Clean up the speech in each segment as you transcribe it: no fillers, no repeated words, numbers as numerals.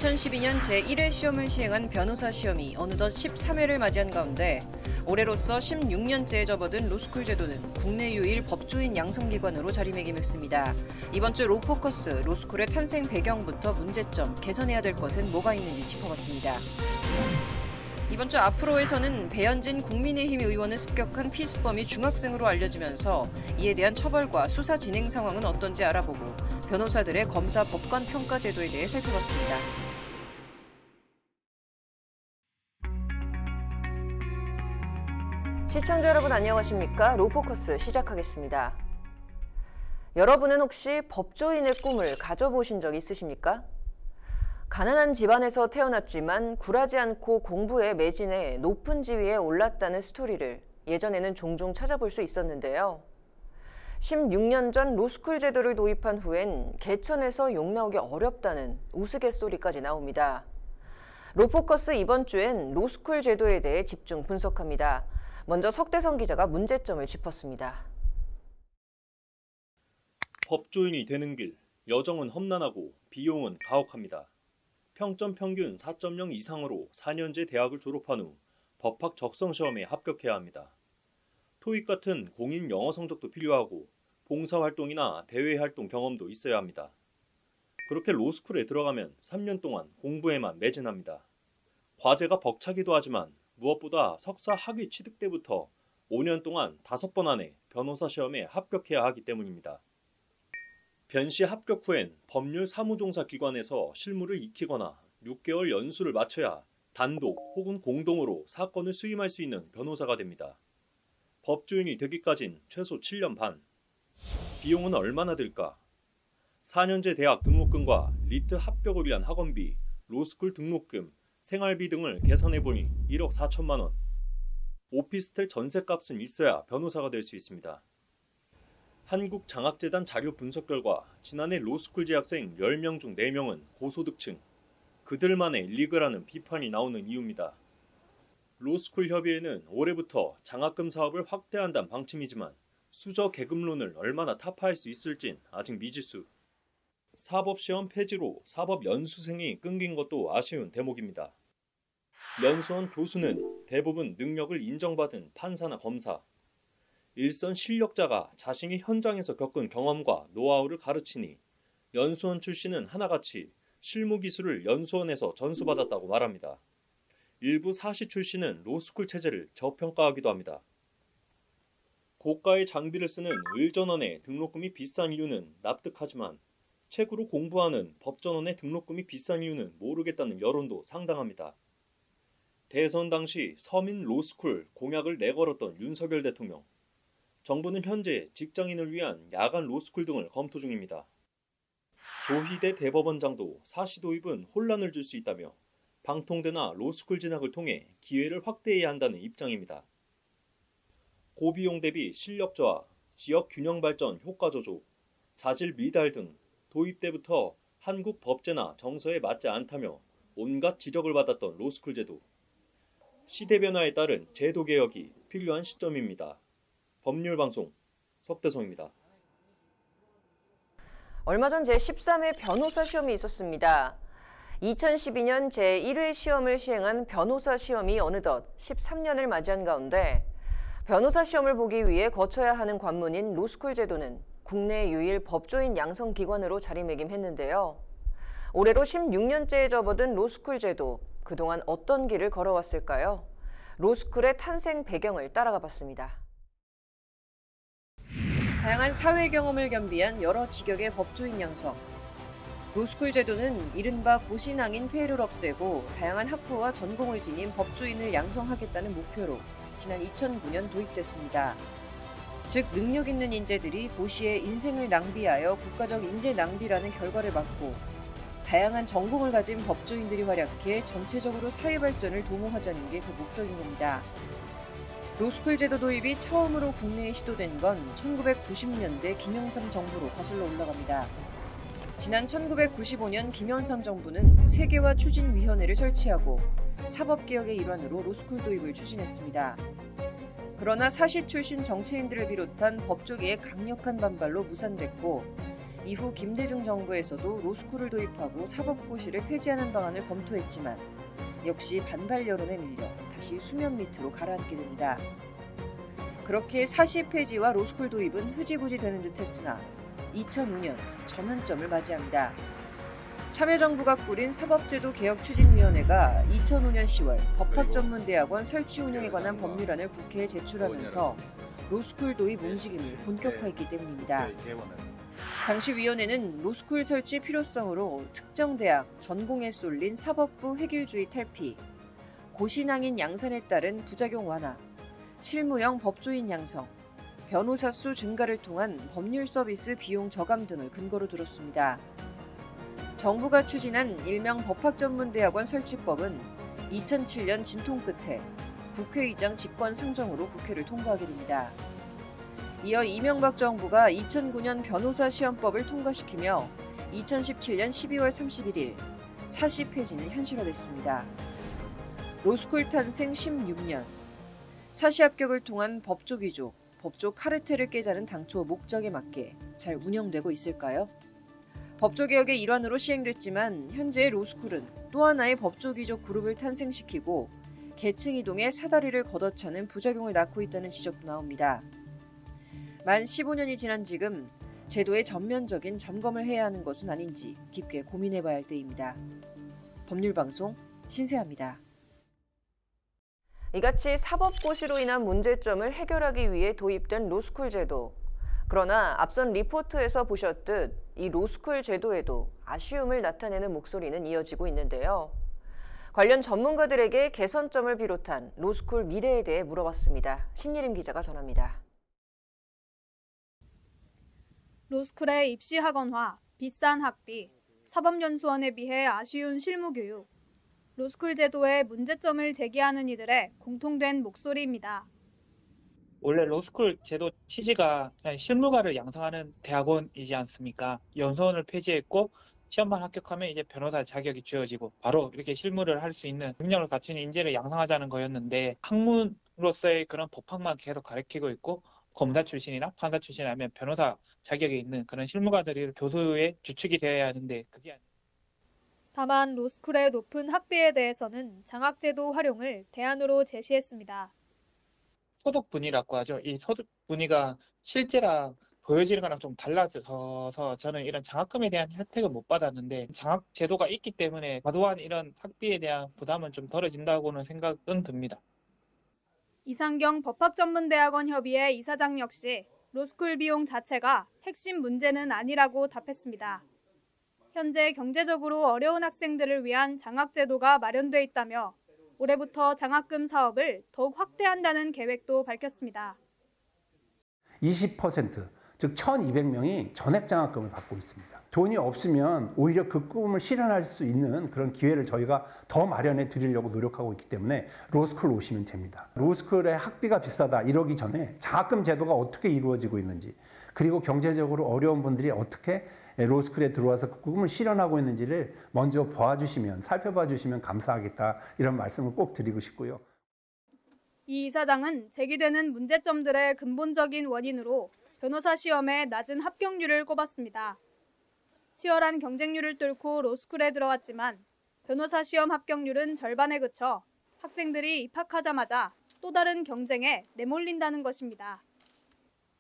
2012년 제1회 시험을 시행한 변호사 시험이 어느덧 13회를 맞이한 가운데 올해로써 16년째에 접어든 로스쿨 제도는 국내 유일 법조인 양성기관으로 자리매김했습니다. 이번 주 로포커스, 로스쿨의 탄생 배경부터 문제점, 개선해야 될 것은 뭐가 있는지 짚어봤습니다. 이번 주 앞으로에서는 배현진 국민의힘 의원을 습격한 피습범이 중학생으로 알려지면서 이에 대한 처벌과 수사 진행 상황은 어떤지 알아보고 변호사들의 검사 법관 평가 제도에 대해 살펴봤습니다. 시청자 여러분 안녕하십니까? 로포커스 시작하겠습니다. 여러분은 혹시 법조인의 꿈을 가져보신 적 있으십니까? 가난한 집안에서 태어났지만 굴하지 않고 공부에 매진해 높은 지위에 올랐다는 스토리를 예전에는 종종 찾아볼 수 있었는데요. 16년 전 로스쿨 제도를 도입한 후엔 개천에서 욕 나오기 어렵다는 우스갯소리까지 나옵니다. 로포커스 이번 주엔 로스쿨 제도에 대해 집중 분석합니다. 먼저 석대성 기자가 문제점을 짚었습니다. 법조인이 되는 길, 여정은 험난하고 비용은 가혹합니다. 평점 평균 4.0 이상으로 4년제 대학을 졸업한 후 법학 적성 시험에 합격해야 합니다. 토익 같은 공인 영어 성적도 필요하고 봉사활동이나 대외활동 경험도 있어야 합니다. 그렇게 로스쿨에 들어가면 3년 동안 공부에만 매진합니다. 과제가 벅차기도 하지만 무엇보다 석사 학위 취득 때부터 5년 동안 5번 안에 변호사 시험에 합격해야 하기 때문입니다. 변시 합격 후엔 법률 사무종사 기관에서 실무를 익히거나 6개월 연수를 마쳐야 단독 혹은 공동으로 사건을 수임할 수 있는 변호사가 됩니다. 법조인이 되기까진 최소 7년 반. 비용은 얼마나 들까? 4년제 대학 등록금과 리트 합격을 위한 학원비, 로스쿨 등록금, 생활비 등을 계산해보니 1억 4천만 원. 오피스텔 전셋값은 있어야 변호사가 될 수 있습니다. 한국장학재단 자료 분석 결과 지난해 로스쿨 재학생 10명 중 4명은 고소득층, 그들만의 리그라는 비판이 나오는 이유입니다. 로스쿨 협의회는 올해부터 장학금 사업을 확대한다는 방침이지만 수저 계급론을 얼마나 타파할 수 있을진 아직 미지수. 사법시험 폐지로 사법연수생이 끊긴 것도 아쉬운 대목입니다. 연수원 교수는 대부분 능력을 인정받은 판사나 검사, 일선 실력자가 자신이 현장에서 겪은 경험과 노하우를 가르치니 연수원 출신은 하나같이 실무 기술을 연수원에서 전수받았다고 말합니다. 일부 사시 출신은 로스쿨 체제를 저평가하기도 합니다. 고가의 장비를 쓰는 을전원의 등록금이 비싼 이유는 납득하지만 책으로 공부하는 법전원의 등록금이 비싼 이유는 모르겠다는 여론도 상당합니다. 대선 당시 서민 로스쿨 공약을 내걸었던 윤석열 대통령. 정부는 현재 직장인을 위한 야간 로스쿨 등을 검토 중입니다. 조희대 대법원장도 사시 도입은 혼란을 줄 수 있다며 방통대나 로스쿨 진학을 통해 기회를 확대해야 한다는 입장입니다. 고비용 대비 실력 저하, 지역 균형 발전 효과 조조, 자질 미달 등 도입 때부터 한국 법제나 정서에 맞지 않다며 온갖 지적을 받았던 로스쿨 제도. 시대 변화에 따른 제도 개혁이 필요한 시점입니다. 법률방송 석대성입니다. 얼마 전 제13회 변호사 시험이 있었습니다. 2012년 제1회 시험을 시행한 변호사 시험이 어느덧 13년을 맞이한 가운데 변호사 시험을 보기 위해 거쳐야 하는 관문인 로스쿨 제도는 국내 유일 법조인 양성기관으로 자리매김했는데요. 올해로 16년째에 접어든 로스쿨 제도, 그동안 어떤 길을 걸어왔을까요? 로스쿨의 탄생 배경을 따라가 봤습니다. 다양한 사회 경험을 겸비한 여러 직역의 법조인 양성. 로스쿨 제도는 이른바 고신앙인 폐해를 없애고 다양한 학부와 전공을 지닌 법조인을 양성하겠다는 목표로 지난 2009년 도입됐습니다. 즉 능력 있는 인재들이 고시에 인생을 낭비하여 국가적 인재 낭비라는 결과를 맞고 다양한 전공을 가진 법조인들이 활약해 전체적으로 사회 발전을 도모하자는 게 그 목적인 겁니다. 로스쿨 제도 도입이 처음으로 국내에 시도된 건 1990년대 김영삼 정부로 거슬러 올라갑니다. 지난 1995년 김영삼 정부는 세계화 추진위원회를 설치하고 사법개혁의 일환으로 로스쿨 도입을 추진했습니다. 그러나 사시 출신 정치인들을 비롯한 법조계의 강력한 반발로 무산됐고 이후 김대중 정부에서도 로스쿨을 도입하고 사법고시를 폐지하는 방안을 검토했지만 역시 반발 여론에 밀려 다시 수면 밑으로 가라앉게 됩니다. 그렇게 사시 폐지와 로스쿨 도입은 흐지부지 되는 듯했으나 2005년 전환점을 맞이합니다. 참여정부가 꾸린 사법제도 개혁추진위원회가 2005년 10월 법학전문대학원 설치 운영에 관한 법률안을 국회에 제출하면서 로스쿨 도입 움직임을 본격화했기 때문입니다. 당시 위원회는 로스쿨 설치 필요성으로 특정 대학 전공에 쏠린 사법부 획일주의 탈피, 고시낭인 양산에 따른 부작용 완화, 실무형 법조인 양성, 변호사 수 증가를 통한 법률 서비스 비용 저감 등을 근거로 들었습니다. 정부가 추진한 일명 법학전문대학원 설치법은 2007년 진통 끝에 국회의장 직권 상정으로 국회를 통과하게 됩니다. 이어 이명박 정부가 2009년 변호사 시험법을 통과시키며 2017년 12월 31일 사시 폐지는 현실화됐습니다. 로스쿨 탄생 16년, 사시 합격을 통한 법조 귀족, 법조 카르텔을 깨자는 당초 목적에 맞게 잘 운영되고 있을까요? 법조 개혁의 일환으로 시행됐지만 현재 로스쿨은 또 하나의 법조 귀족 그룹을 탄생시키고 계층 이동에 사다리를 걷어차는 부작용을 낳고 있다는 지적도 나옵니다. 만 15년이 지난 지금 제도의 전면적인 점검을 해야 하는 것은 아닌지 깊게 고민해봐야 할 때입니다. 법률방송 신세아입니다. 이같이 사법고시로 인한 문제점을 해결하기 위해 도입된 로스쿨 제도. 그러나 앞선 리포트에서 보셨듯 이 로스쿨 제도에도 아쉬움을 나타내는 목소리는 이어지고 있는데요. 관련 전문가들에게 개선점을 비롯한 로스쿨 미래에 대해 물어봤습니다. 신예림 기자가 전합니다. 로스쿨의 입시 학원화, 비싼 학비, 사법연수원에 비해 아쉬운 실무교육, 로스쿨 제도의 문제점을 제기하는 이들의 공통된 목소리입니다. 원래 로스쿨 제도 취지가 그냥 실무가를 양성하는 대학원이지 않습니까? 연수원을 폐지했고 시험만 합격하면 이제 변호사 자격이 주어지고 바로 이렇게 실무를 할 수 있는 능력을 갖춘 인재를 양성하자는 거였는데 학문으로서의 그런 법학만 계속 가르치고 있고 검사 출신이나 판사 출신이라면 변호사 자격이 있는 그런 실무가들이 교수의 주축이 되어야 하는데 그게 아니에요. 다만 로스쿨의 높은 학비에 대해서는 장학제도 활용을 대안으로 제시했습니다. 소득 분위라고 하죠. 이 소득 분위가 실제랑 보여지는 거랑 좀 달라져서 저는 이런 장학금에 대한 혜택을 못 받았는데 장학 제도가 있기 때문에 과도한 이런 학비에 대한 부담은 좀 덜어진다고는 생각은 듭니다. 이상경 법학전문대학원 협의회 이사장 역시 로스쿨 비용 자체가 핵심 문제는 아니라고 답했습니다. 현재 경제적으로 어려운 학생들을 위한 장학제도가 마련돼 있다며 올해부터 장학금 사업을 더욱 확대한다는 계획도 밝혔습니다. 20%, 즉 1,200명이 전액 장학금을 받고 있습니다. 돈이 없으면 오히려 그 꿈을 실현할 수 있는 그런 기회를 저희가 더 마련해 드리려고 노력하고 있기 때문에 로스쿨 오시면 됩니다. 로스쿨의 학비가 비싸다 이러기 전에 장학금 제도가 어떻게 이루어지고 있는지, 그리고 경제적으로 어려운 분들이 어떻게 로스쿨에 들어와서 그 꿈을 실현하고 있는지를 먼저 봐주시면, 살펴봐 주시면 감사하겠다, 이런 말씀을 꼭 드리고 싶고요. 이 이사장은 제기되는 문제점들의 근본적인 원인으로 변호사 시험의 낮은 합격률을 꼽았습니다. 치열한 경쟁률을 뚫고 로스쿨에 들어왔지만 변호사 시험 합격률은 절반에 그쳐 학생들이 입학하자마자 또 다른 경쟁에 내몰린다는 것입니다.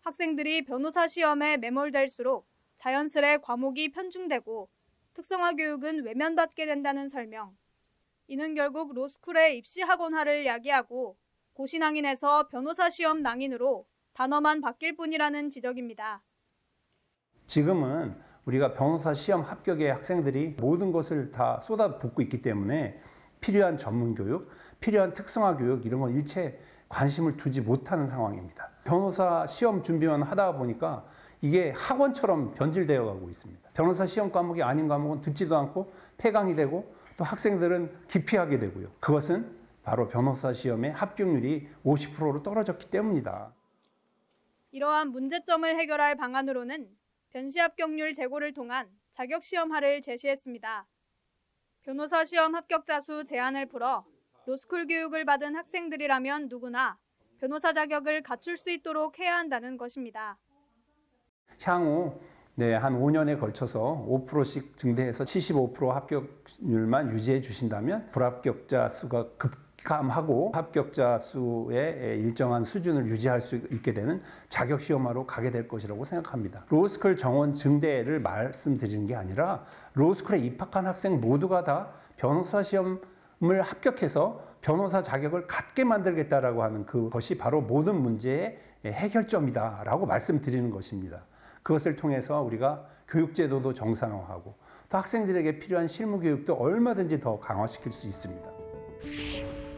학생들이 변호사 시험에 매몰될수록 자연스레 과목이 편중되고 특성화 교육은 외면받게 된다는 설명. 이는 결국 로스쿨의 입시 학원화를 야기하고 고시낭인에서 변호사 시험 낭인으로 단어만 바뀔 뿐이라는 지적입니다. 지금은 우리가 변호사 시험 합격의 학생들이 모든 것을 다 쏟아붓고 있기 때문에 필요한 전문 교육, 필요한 특성화 교육 이런 건 일체 관심을 두지 못하는 상황입니다. 변호사 시험 준비만 하다 보니까 이게 학원처럼 변질되어 가고 있습니다. 변호사 시험 과목이 아닌 과목은 듣지도 않고 폐강이 되고 또 학생들은 기피하게 되고요. 그것은 바로 변호사 시험의 합격률이 50%로 떨어졌기 때문이다. 이러한 문제점을 해결할 방안으로는 변시 합격률 제고를 통한 자격시험화를 제시했습니다. 변호사 시험 합격자 수 제한을 풀어 로스쿨 교육을 받은 학생들이라면 누구나 변호사 자격을 갖출 수 있도록 해야 한다는 것입니다. 향후 한 5년에 걸쳐서 5%씩 증대해서 75% 합격률만 유지해 주신다면 불합격자 수가 급감하고 합격자 수의 일정한 수준을 유지할 수 있게 되는 자격 시험화로 가게 될 것이라고 생각합니다. 로스쿨 정원 증대를 말씀드리는 게 아니라 로스쿨에 입학한 학생 모두가 다 변호사 시험을 합격해서 변호사 자격을 갖게 만들겠다라고 하는 그것이 바로 모든 문제의 해결점이다라고 말씀드리는 것입니다. 그것을 통해서 우리가 교육제도도 정상화하고 또 학생들에게 필요한 실무 교육도 얼마든지 더 강화시킬 수 있습니다.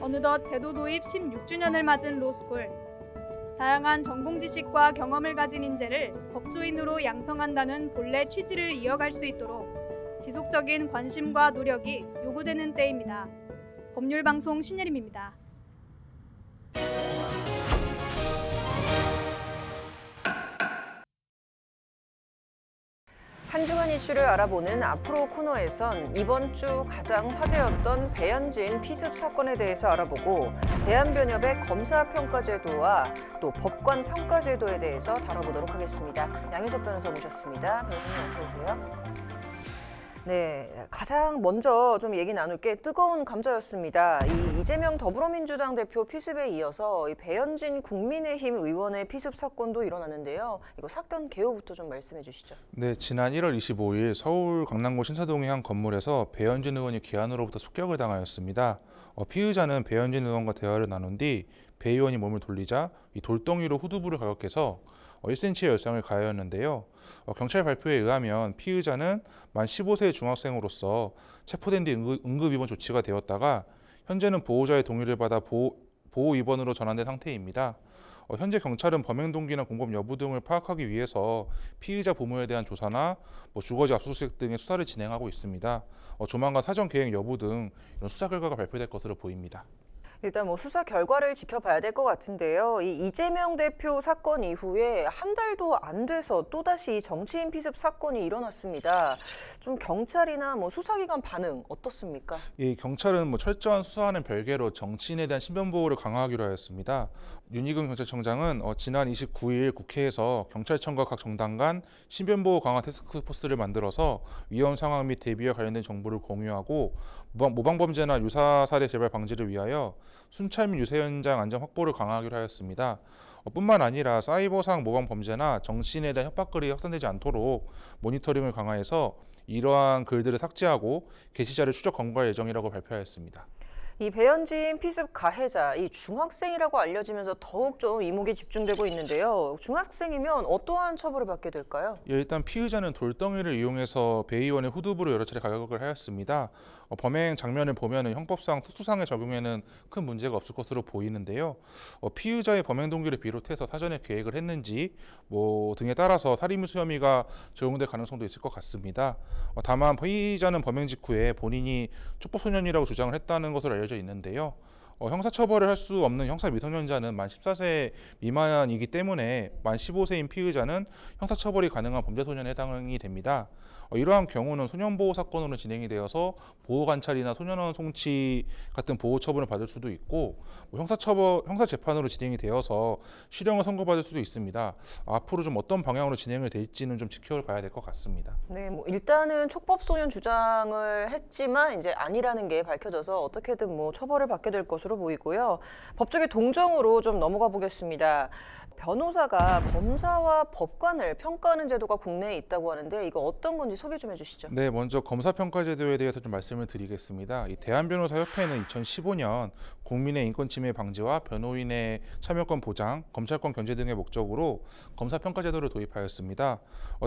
어느덧 제도 도입 16주년을 맞은 로스쿨. 다양한 전공 지식과 경험을 가진 인재를 법조인으로 양성한다는 본래 취지를 이어갈 수 있도록 지속적인 관심과 노력이 요구되는 때입니다. 법률방송 신예림입니다. 한 주간 이슈를 알아보는 앞으로 코너에선 이번 주 가장 화제였던 배현진 피습 사건에 대해서 알아보고 대한변협의 검사평가제도와 또 법관평가제도에 대해서 다뤄보도록 하겠습니다. 양혜석 변호사 모셨습니다. 변호사님 어서 오세요. 네, 가장 먼저 좀 얘기 나눌 게 뜨거운 감자였습니다. 이 이재명 더불어민주당 대표 피습에 이어서 이 배현진 국민의힘 의원의 피습 사건도 일어났는데요. 이거 사건 개요부터 좀 말씀해 주시죠. 네, 지난 1월 25일 서울 강남구 신사동의 한 건물에서 배현진 의원이 기한으로부터 습격을 당하였습니다. 피의자는 배현진 의원과 대화를 나눈 뒤 배 의원이 몸을 돌리자 이 돌덩이로 후두부를 가격해서 1cm의 열상을 가하였는데요. 경찰 발표에 의하면 피의자는 만 15세의 중학생으로서 체포된 뒤 응급 입원 조치가 되었다가 현재는 보호자의 동의를 받아 보호 입원으로 전환된 상태입니다. 현재 경찰은 범행 동기나 공범 여부 등을 파악하기 위해서 피의자 부모에 대한 조사나 주거지 압수수색 등의 수사를 진행하고 있습니다. 조만간 사전 계획 여부 등 이런 수사 결과가 발표될 것으로 보입니다. 일단 수사 결과를 지켜봐야 될 것 같은데요. 이 이재명 대표 사건 이후에 한 달도 안 돼서 또다시 이 정치인 피습 사건이 일어났습니다. 좀 경찰이나 수사기관 반응 어떻습니까? 이 경찰은 철저한 수사와는 별개로 정치인에 대한 신변 보호를 강화하기로 하였습니다. 윤희근 경찰청장은 지난 29일 국회에서 경찰청과 각 정당 간 신변 보호 강화 태스크포스를 만들어서 위험 상황 및 대비와 관련된 정보를 공유하고 모방 범죄나 유사 사례 재발 방지를 위하여 순찰 및 유세 현장 안전 확보를 강화하기로 하였습니다. 뿐만 아니라 사이버상 모방 범죄나 정치인에 대한 협박글이 확산되지 않도록 모니터링을 강화해서 이러한 글들을 삭제하고 게시자를 추적 검거할 예정이라고 발표하였습니다. 이 배현진 피습 가해자, 이 중학생이라고 알려지면서 더욱 좀 이목이 집중되고 있는데요. 중학생이면 어떠한 처벌을 받게 될까요? 일단 피의자는 돌덩이를 이용해서 배 의원의 후두부를 여러 차례 가격을 하였습니다. 범행 장면을 보면 형법상 특수상해 적용에는 큰 문제가 없을 것으로 보이는데요. 피의자의 범행 동기를 비롯해서 사전에 계획을 했는지 등에 따라서 살인미수 혐의가 적용될 가능성도 있을 것 같습니다. 다만 피의자는 범행 직후에 본인이 촉법소년이라고 주장을 했다는 것으로 알려져 있는데요. 형사처벌을 할 수 없는 형사 미성년자는 만 14세 미만이기 때문에 만 15세인 피의자는 형사처벌이 가능한 범죄소년에 해당이 됩니다. 이러한 경우는 소년보호 사건으로 진행이 되어서 보호관찰이나 소년원 송치 같은 보호처분을 받을 수도 있고 형사재판으로 진행이 되어서 실형을 선고받을 수도 있습니다. 앞으로 좀 어떤 방향으로 진행을 될지는 좀 지켜봐야 될 것 같습니다. 네, 일단은 촉법소년 주장을 했지만 이제 아니라는 게 밝혀져서 어떻게든 처벌을 받게 될 것으로 보이고요. 법조계 동정으로 좀 넘어가 보겠습니다. 변호사가 검사와 법관을 평가하는 제도가 국내에 있다고 하는데 이거 어떤 건지 소개 좀 해주시죠. 네, 먼저 검사평가제도에 대해서 좀 말씀을 드리겠습니다. 이 대한변호사협회는 2015년 국민의 인권 침해 방지와 변호인의 참여권 보장, 검찰권 견제 등의 목적으로 검사평가제도를 도입하였습니다.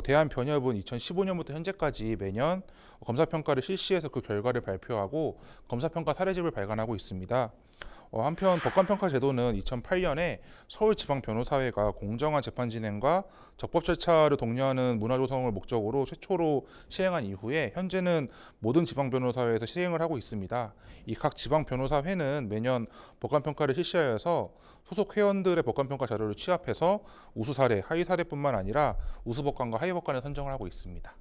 대한변협은 2015년부터 현재까지 매년 검사평가를 실시해서 그 결과를 발표하고 검사평가 사례집을 발간하고 있습니다. 한편 법관평가 제도는 2008년에 서울지방변호사회가 공정한 재판 진행과 적법 절차를 독려하는 문화 조성을 목적으로 최초로 시행한 이후에 현재는 모든 지방변호사회에서 시행을 하고 있습니다. 이 각 지방변호사회는 매년 법관평가를 실시하여서 소속 회원들의 법관평가 자료를 취합해서 우수 사례, 하위 사례뿐만 아니라 우수 법관과 하위 법관을 선정을 하고 있습니다.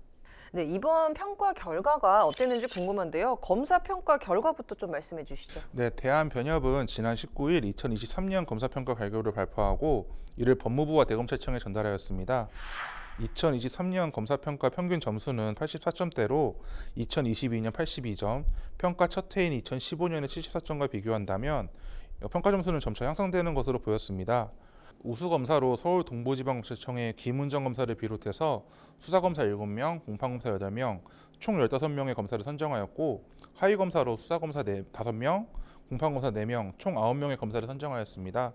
네, 이번 평가 결과가 어땠는지 궁금한데요. 검사 평가 결과부터 좀 말씀해 주시죠. 네, 대한변협은 지난 19일 2023년 검사평가 결과를 발표하고 이를 법무부와 대검찰청에 전달하였습니다. 2023년 검사평가 평균 점수는 84점대로 2022년 82점, 평가 첫 해인 2015년의 74점과 비교한다면 평가 점수는 점차 향상되는 것으로 보였습니다. 우수검사로 서울 동부지방검찰청의 김은정 검사를 비롯해서 수사검사 7명, 공판검사 8명, 총 15명의 검사를 선정하였고 하위검사로 수사검사 5명, 공판검사 4명, 총 9명의 검사를 선정하였습니다.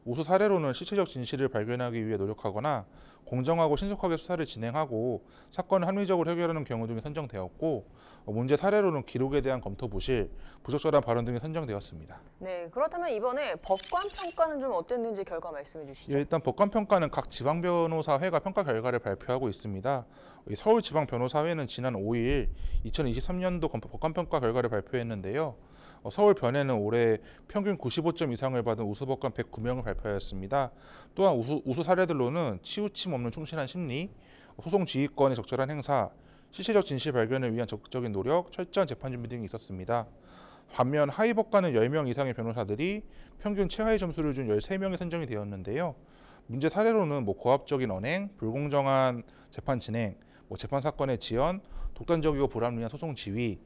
우수 사례로는 실체적 진실을 발견하기 위해 노력하거나 공정하고 신속하게 수사를 진행하고 사건을 합리적으로 해결하는 경우 등이 선정되었고 문제 사례로는 기록에 대한 검토 부실, 부적절한 발언 등이 선정되었습니다. 네, 그렇다면 이번에 법관 평가는 좀 어땠는지 결과 말씀해 주시죠. 예, 일단 법관 평가는 각 지방변호사회가 평가 결과를 발표하고 있습니다. 서울지방변호사회는 지난 5일 2023년도 법관 평가 결과를 발표했는데요. 서울변회는 올해 평균 95점 이상을 받은 우수법관 109명을 발표하였습니다. 또한 우수 사례들로는 치우침 없는 충실한 심리, 소송 지휘권의 적절한 행사, 실체적 진실 발견을 위한 적극적인 노력, 철저한 재판 준비 등이 있었습니다. 반면 하위법관은 10명 이상의 변호사들이 평균 최하위 점수를 준 13명이 선정이 되었는데요. 문제 사례로는 고압적인 언행, 불공정한 재판 진행, 재판 사건의 지연, 독단적이고 불합리한 소송 지휘,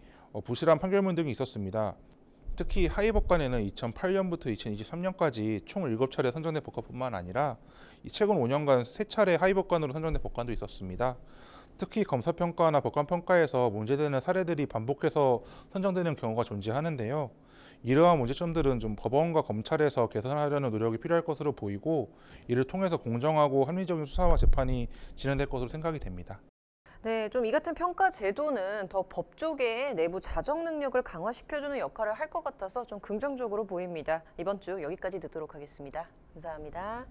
부실한 판결문 등이 있었습니다. 특히 하위법관에는 2008년부터 2023년까지 총 7차례 선정된 법관뿐만 아니라 최근 5년간 3차례 하위법관으로 선정된 법관도 있었습니다. 특히 검사평가나 법관평가에서 문제되는 사례들이 반복해서 선정되는 경우가 존재하는데요. 이러한 문제점들은 좀 법원과 검찰에서 개선하려는 노력이 필요할 것으로 보이고 이를 통해서 공정하고 합리적인 수사와 재판이 진행될 것으로 생각이 됩니다. 네, 좀 이 같은 평가 제도는 더 법조계의 내부 자정 능력을 강화시켜주는 역할을 할 것 같아서 좀 긍정적으로 보입니다. 이번 주 여기까지 듣도록 하겠습니다. 감사합니다.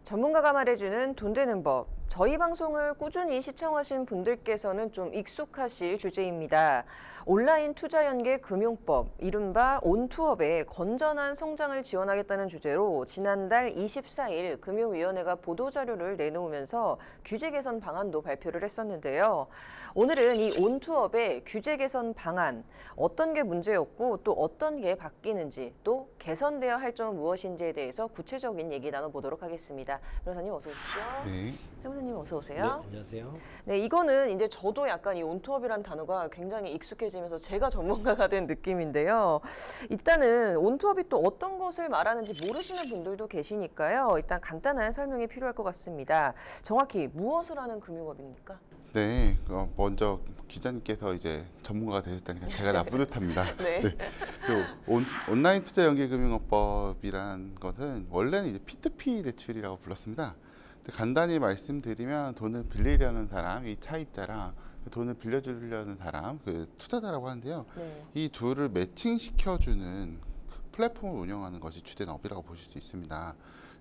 전문가가 말해주는 돈 되는 법. 저희 방송을 꾸준히 시청하신 분들께서는 좀 익숙하실 주제입니다. 온라인 투자 연계 금융법, 이른바 온투업의 건전한 성장을 지원하겠다는 주제로 지난달 24일 금융위원회가 보도자료를 내놓으면서 규제 개선 방안도 발표를 했었는데요. 오늘은 이 온투업의 규제 개선 방안, 어떤 게 문제였고 또 어떤 게 바뀌는지, 또 개선되어야 할 점은 무엇인지에 대해서 구체적인 얘기 나눠보도록 하겠습니다. 변호사님 어서 오십시오. 네. 세무사님 어서 오세요. 네, 안녕하세요. 네, 이거는 이제 저도 약간 이 온투업이라는 단어가 굉장히 익숙해지면서 제가 전문가가 된 느낌인데요. 일단은 온투업이 또 어떤 것을 말하는지 모르시는 분들도 계시니까요. 일단 간단한 설명이 필요할 것 같습니다. 정확히 무엇을 하는 금융업입니까? 네, 먼저 기자님께서 이제 전문가가 되셨다니까 제가 다 뿌듯합니다. 네. 네. 온라인 투자 연계 금융업법이란 것은 원래는 이제 P2P 대출이라고 불렀습니다. 간단히 말씀드리면 돈을 빌리려는 사람, 이 차입자랑 돈을 빌려주려는 사람, 그 투자자라고 하는데요. 네. 이 둘을 매칭시켜주는 플랫폼을 운영하는 것이 주된 업이라고 보실 수 있습니다.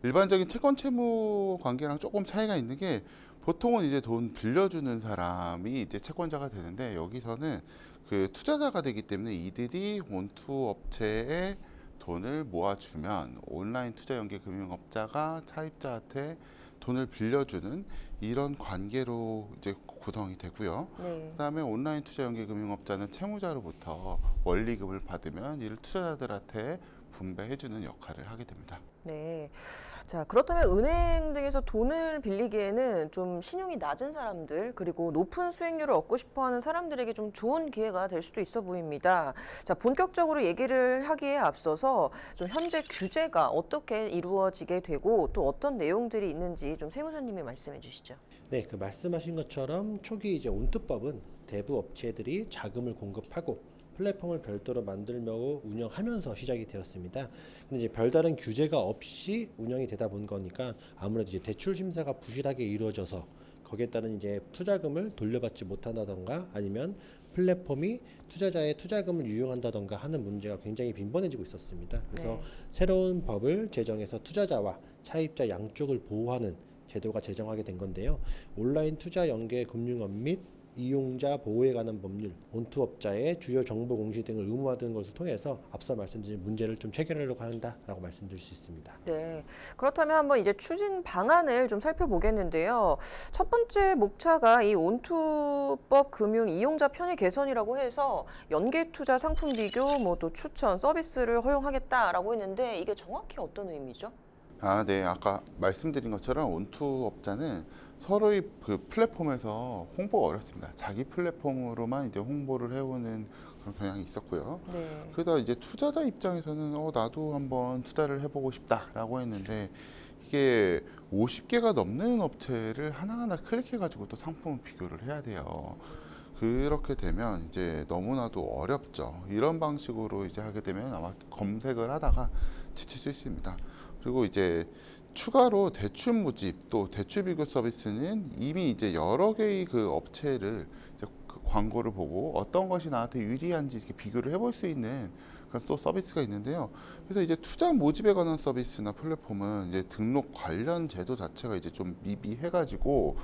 일반적인 채권 채무 관계랑 조금 차이가 있는 게 보통은 이제 돈 빌려주는 사람이 이제 채권자가 되는데 여기서는 그 투자자가 되기 때문에 이들이 온투 업체에 돈을 모아주면 온라인 투자 연계 금융업자가 차입자한테 돈을 빌려주는 이런 관계로 이제 구성이 되고요. 네. 그다음에 온라인 투자 연계 금융업자는 채무자로부터 원리금을 받으면 이를 투자자들한테 분배해주는 역할을 하게 됩니다. 네. 자, 그렇다면 은행 등에서 돈을 빌리기에는 좀 신용이 낮은 사람들, 그리고 높은 수익률을 얻고 싶어 하는 사람들에게 좀 좋은 기회가 될 수도 있어 보입니다. 자, 본격적으로 얘기를 하기에 앞서서 좀 현재 규제가 어떻게 이루어지게 되고 또 어떤 내용들이 있는지 좀 세무사님이 말씀해 주시죠. 네, 그 말씀하신 것처럼 초기 이제 온투법은 대부 업체들이 자금을 공급하고 플랫폼을 별도로 만들고 운영하면서 시작이 되었습니다. 근데 이제 별다른 규제가 없이 운영이 되다 본 거니까 아무래도 이제 대출 심사가 부실하게 이루어져서 거기에 따른 이제 투자금을 돌려받지 못한다던가 아니면 플랫폼이 투자자의 투자금을 유용한다던가 하는 문제가 굉장히 빈번해지고 있었습니다. 그래서 네. 새로운 법을 제정해서 투자자와 차입자 양쪽을 보호하는 제도가 제정하게 된 건데요. 온라인 투자 연계 금융업 및 이용자 보호에 관한 법률, 온투업자의 주요 정보 공시 등을 의무화하는 것을 통해서 앞서 말씀드린 문제를 좀 체결하려고 한다라고 말씀드릴 수 있습니다. 네, 그렇다면 한번 이제 추진 방안을 좀 살펴보겠는데요. 첫 번째 목차가 이 온투법 금융 이용자 편의 개선이라고 해서 연계 투자 상품 비교, 뭐 또 추천 서비스를 허용하겠다라고 했는데 이게 정확히 어떤 의미죠? 네. 아까 말씀드린 것처럼 온투업자는 서로의 그 플랫폼에서 홍보가 어렵습니다. 자기 플랫폼으로만 이제 홍보를 해오는 그런 경향이 있었고요. 네. 그러다 이제 투자자 입장에서는 나도 한번 투자를 해보고 싶다라고 했는데 이게 50개가 넘는 업체를 하나하나 클릭해가지고 또 상품을 비교를 해야 돼요. 그렇게 되면 이제 너무나도 어렵죠. 이런 방식으로 이제 하게 되면 아마 검색을 하다가 지칠 수 있습니다. 그리고 이제 추가로 대출 모집 또 대출 비교 서비스는 이미 이제 여러 개의 그 업체를 이제 그 광고를 보고 어떤 것이 나한테 유리한지 이렇게 비교를 해볼 수 있는 그런 또 서비스가 있는데요. 그래서 이제 투자 모집에 관한 서비스나 플랫폼은 이제 등록 관련 제도 자체가 이제 좀 미비해가지고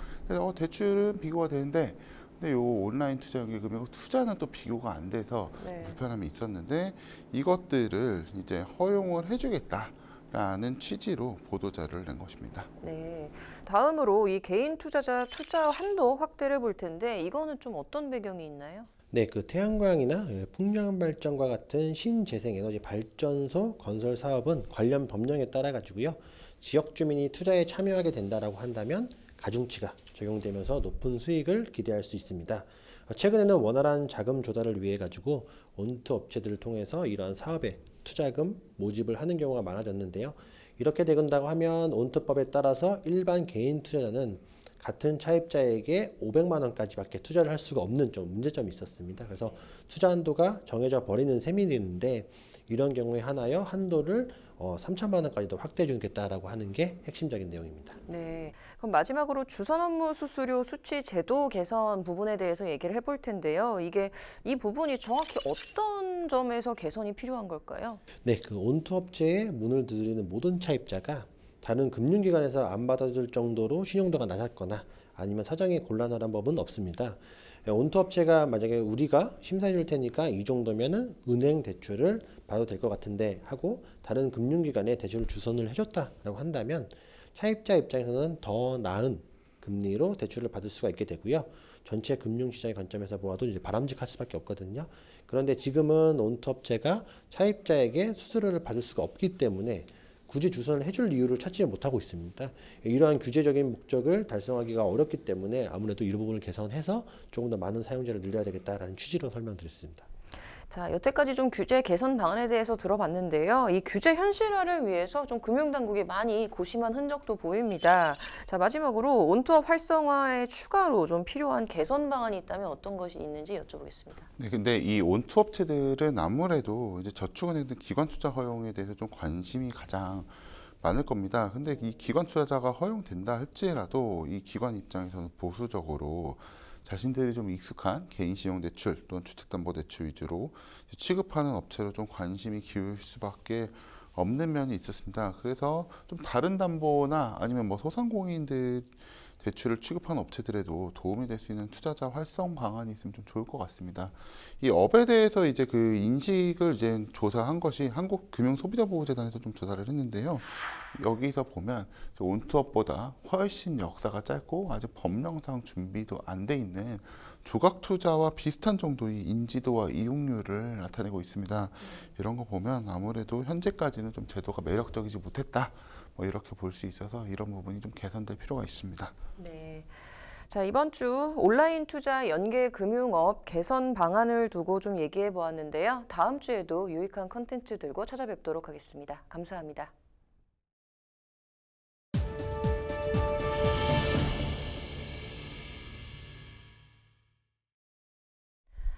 대출은 비교가 되는데 근데 요 온라인 투자 연계 금융 투자는 또 비교가 안 돼서 불편함이 있었는데 이것들을 이제 허용을 해주겠다. 라는 취지로 보도자료를 낸 것입니다. 네, 다음으로 이 개인 투자자 투자 한도 확대를 볼 텐데 이거는 좀 어떤 배경이 있나요? 네, 그 태양광이나 풍력 발전과 같은 신재생 에너지 발전소 건설 사업은 관련 법령에 따라 가지고요. 지역 주민이 투자에 참여하게 된다라고 한다면 가중치가 적용되면서 높은 수익을 기대할 수 있습니다. 최근에는 원활한 자금 조달을 위해 가지고 온투 업체들을 통해서 이러한 사업에 투자금 모집을 하는 경우가 많아졌는데요. 이렇게 된다고 하면 온투법에 따라서 일반 개인 투자자는 같은 차입자에게 500만 원까지밖에 투자를 할 수가 없는 좀 문제점이 있었습니다. 그래서 투자 한도가 정해져 버리는 셈이 되는데 이런 경우에 한하여 한도를 3천만 원까지도 확대해 주겠다라고 하는 게 핵심적인 내용입니다. 네, 그럼 마지막으로 주선 업무 수수료 수취 제도 개선 부분에 대해서 얘기를 해볼 텐데요. 이 부분이 정확히 어떤 점에서 개선이 필요한 걸까요? 네, 그 온투 업체에 문을 두드리는 모든 차입자가 다른 금융기관에서 안 받아줄 정도로 신용도가 낮았거나 아니면 사정이 곤란한 법은 없습니다. 온투 업체가 만약에 우리가 심사해 줄 테니까 이 정도면은 은행 대출을 받아도 될 것 같은데 하고 다른 금융기관에 대출 주선을 해줬다라고 한다면 차입자 입장에서는 더 나은 금리로 대출을 받을 수가 있게 되고요. 전체 금융시장의 관점에서 보아도 이제 바람직할 수밖에 없거든요. 그런데 지금은 온투 업체가 차입자에게 수수료를 받을 수가 없기 때문에 굳이 주선을 해줄 이유를 찾지 못하고 있습니다. 이러한 규제적인 목적을 달성하기가 어렵기 때문에 아무래도 이 부분을 개선해서 조금 더 많은 사용자를 늘려야 되겠다라는 취지로 설명드렸습니다. 자, 여태까지 좀 규제 개선 방안에 대해서 들어봤는데요. 이 규제 현실화를 위해서 좀 금융당국이 많이 고심한 흔적도 보입니다. 자, 마지막으로 온투업 활성화에 추가로 좀 필요한 개선 방안이 있다면 어떤 것이 있는지 여쭤보겠습니다. 네, 근데 이 온투 업체들은 아무래도 이제 저축은행 등 기관 투자 허용에 대해서 좀 관심이 가장 많을 겁니다. 근데 이 기관 투자자가 허용된다 할지라도 이 기관 입장에서는 보수적으로 자신들이 좀 익숙한 개인 신용 대출 또는 주택담보대출 위주로 취급하는 업체로 좀 관심이 기울 수밖에 없는 면이 있었습니다. 그래서 좀 다른 담보나 아니면 뭐 소상공인들 대출을 취급하는 업체들에도 도움이 될 수 있는 투자자 활성 방안이 있으면 좀 좋을 것 같습니다. 이 업에 대해서 이제 그 인식을 이제 조사한 것이 한국금융소비자보호재단에서 좀 조사를 했는데요. 여기서 보면 온투업보다 훨씬 역사가 짧고 아직 법령상 준비도 안 돼 있는 조각 투자와 비슷한 정도의 인지도와 이용률을 나타내고 있습니다. 이런 거 보면 아무래도 현재까지는 좀 제도가 매력적이지 못했다. 뭐 이렇게 볼 수 있어서 이런 부분이 좀 개선될 필요가 있습니다. 네. 자, 이번 주 온라인 투자 연계 금융업 개선 방안을 두고 좀 얘기해 보았는데요. 다음 주에도 유익한 컨텐츠 들고 찾아뵙도록 하겠습니다. 감사합니다.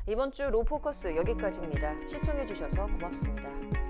이번 주 로포커스 여기까지입니다. 시청해 주셔서 고맙습니다.